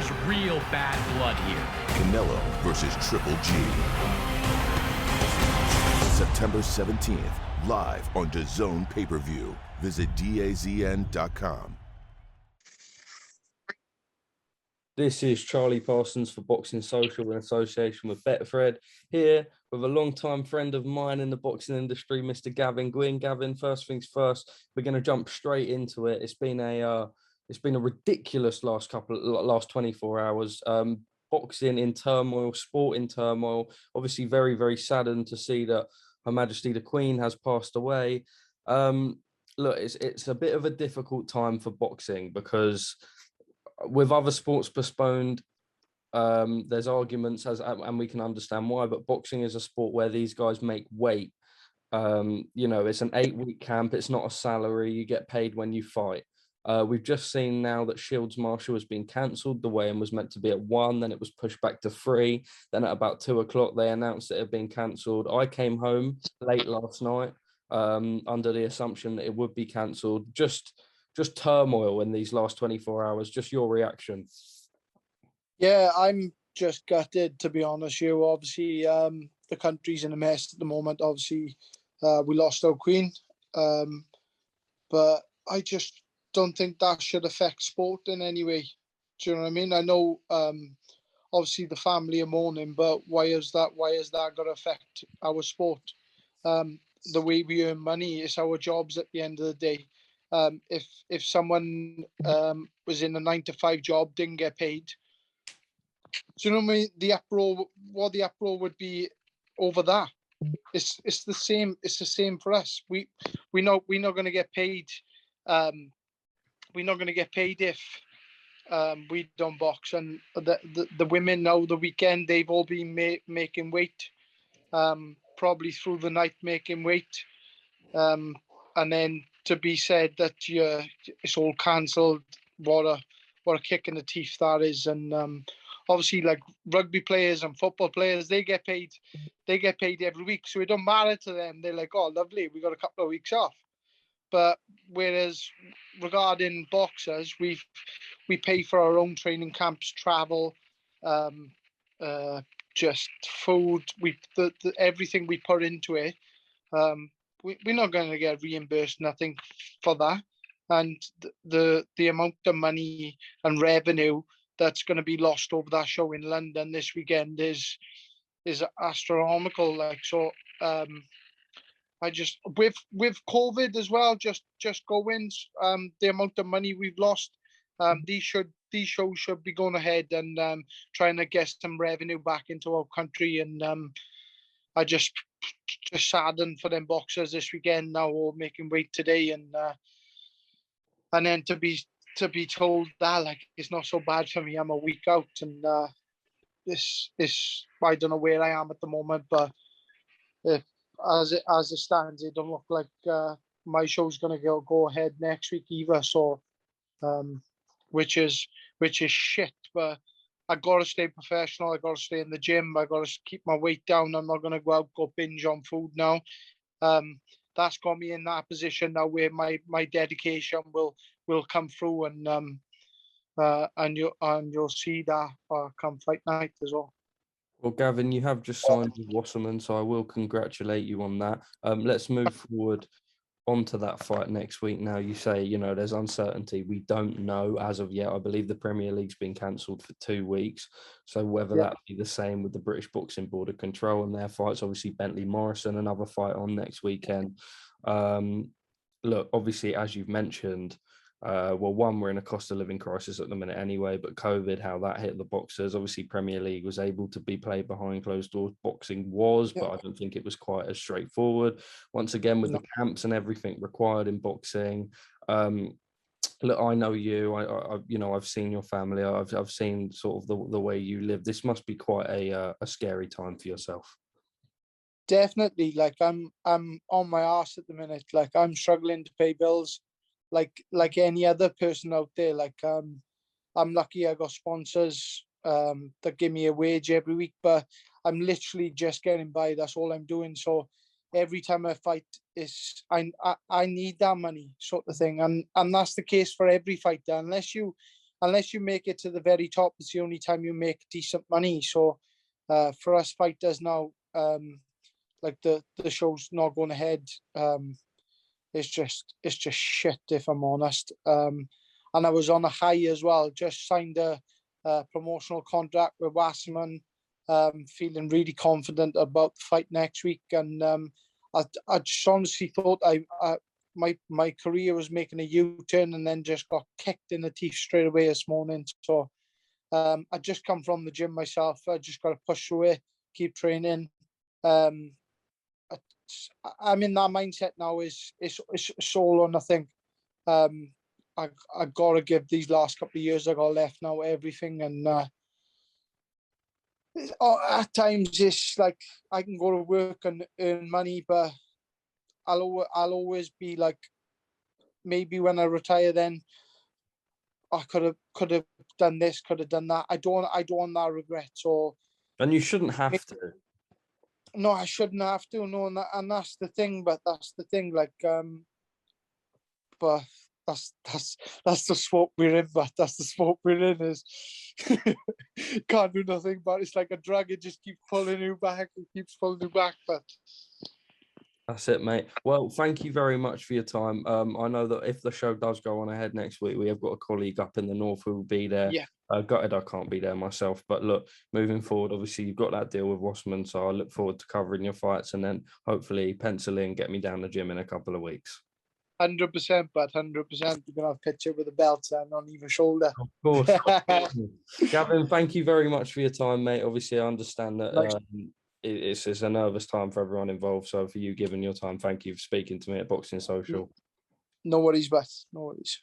There's real bad blood here. Canelo versus Triple G. September 17th, live on DAZN pay-per-view. Visit DAZN.com. This is Charlie Parsons for Boxing Social in association with Betfred, here with a long-time friend of mine in the boxing industry, Mr. Gavin Gwynne. Gavin, first things first, we're going to jump straight into it. It's been a ridiculous last 24 hours. Boxing in turmoil, sport in turmoil. Obviously, very, very saddened to see that Her Majesty the Queen has passed away. Look, it's a bit of a difficult time for boxing because with other sports postponed, there's arguments and we can understand why, but boxing is a sport where these guys make weight. It's an 8-week camp. It's not a salary. You get paid when you fight. We've just seen now that ShieldsMarshall has been cancelled. The weigh-in was meant to be at 1, then it was pushed back to 3. Then at about 2 o'clock, they announced it had been cancelled. I came home late last night under the assumption that it would be cancelled. Just turmoil in these last 24 hours. Just your reaction. Yeah, I'm just gutted, to be honest with you. Obviously, the country's in a mess at the moment. Obviously, we lost our queen. But I just don't think that should affect sport in any way. Do you know what I mean? I know, obviously, the family are mourning, but why is that going to affect our sport? The way we earn money is our jobs at the end of the day. If someone was in a 9-to-5 job, didn't get paid, do you know what I mean? The uproar would be over that. It's the same. It's the same for us. We're not going to get paid. We're not going to get paid if we don't box. And the women now, the weekend, they've all been making weight, probably through the night making weight, and then to be said that it's all cancelled. What a kick in the teeth that is. And obviously, like rugby players and football players, they get paid every week, so it don't matter to them. They're like, oh, lovely, we got a couple of weeks off. But whereas regarding boxers, we pay for our own training camps, travel, just food. Everything we put into it. We're not going to get reimbursed nothing for that. And the amount of money and revenue that's going to be lost over that show in London this weekend is astronomical. Like, so, I just, with COVID as well, just going, the amount of money we've lost, these shows should be going ahead and trying to get some revenue back into our country. And I just saddened for them boxers this weekend now, all making weight today, and then to be told that, like, it's not so bad for me, I'm a week out, and this I don't know where I am at the moment, but if as it stands, it don't look like my show's gonna go ahead next week either. So which is shit, but I gotta stay professional. I gotta stay in the gym. I gotta keep my weight down. I'm not gonna go binge on food now. That's got me in that position now where my dedication will come through, and you'll see that come fight night as well. Well, Gavin, you have just signed with Wasserman, so I will congratulate you on that. Let's move forward onto that fight next week. Now, you say, there's uncertainty. We don't know as of yet. I believe the Premier League's been cancelled for 2 weeks. So whether that be the same with the British Boxing Board of Control and their fights, obviously Bentley Morrison, another fight on next weekend. Look, obviously, as you've mentioned, one, we're in a cost of living crisis at the minute anyway, but COVID, how that hit the boxers. Obviously, Premier League was able to be played behind closed doors. Boxing was, but I don't think it was quite as straightforward. Once again, with the camps and everything required in boxing. Look, I know you. I've seen your family. I've seen sort of the way you live. This must be quite a scary time for yourself. Definitely. Like, I'm on my arse at the minute. Like, I'm struggling to pay bills. Like any other person out there. Like, I'm lucky I got sponsors that give me a wage every week, but I'm literally just getting by. That's all I'm doing. So every time I fight, I need that money, sort of thing. And that's the case for every fighter. Unless you unless you make it to the very top, it's the only time you make decent money. So for us fighters now, like the show's not going ahead. It's just shit, if I'm honest. And I was on a high as well. Just signed a promotional contract with Wasserman. Feeling really confident about the fight next week, and I just honestly thought my career was making a U-turn, and then just got kicked in the teeth straight away this morning. So I just come from the gym myself. I just got to push through it, keep training. I'm in that mindset now. It's all or nothing. I got to give these last couple of years I got left now everything, and at times it's like I can go to work and earn money, but I'll always be like, maybe when I retire, then I could have done this, could have done that. I don't want that regret. So, and you shouldn't have to. No, I shouldn't have to. No, and that's the thing. But that's the thing. Like, but that's the sport we're in. But that's the sport we're in. Is can't do nothing. But it's like a drug. It just keeps pulling you back. It keeps pulling you back. But that's it, mate. Well, thank you very much for your time. I know that if the show does go on ahead next week, we have got a colleague up in the north who will be there. Yeah. Gutted I can't be there myself, but look, moving forward, obviously you've got that deal with Wasserman, so I look forward to covering your fights, and then hopefully pencil in, get me down the gym in a couple of weeks. 100%, but 100%. You're gonna have a picture with a belt and on either shoulder. Of course. Gavin, thank you very much for your time, mate. Obviously, I understand that it's a nervous time for everyone involved. So for you giving your time, thank you for speaking to me at Boxing Social. No worries, but no worries.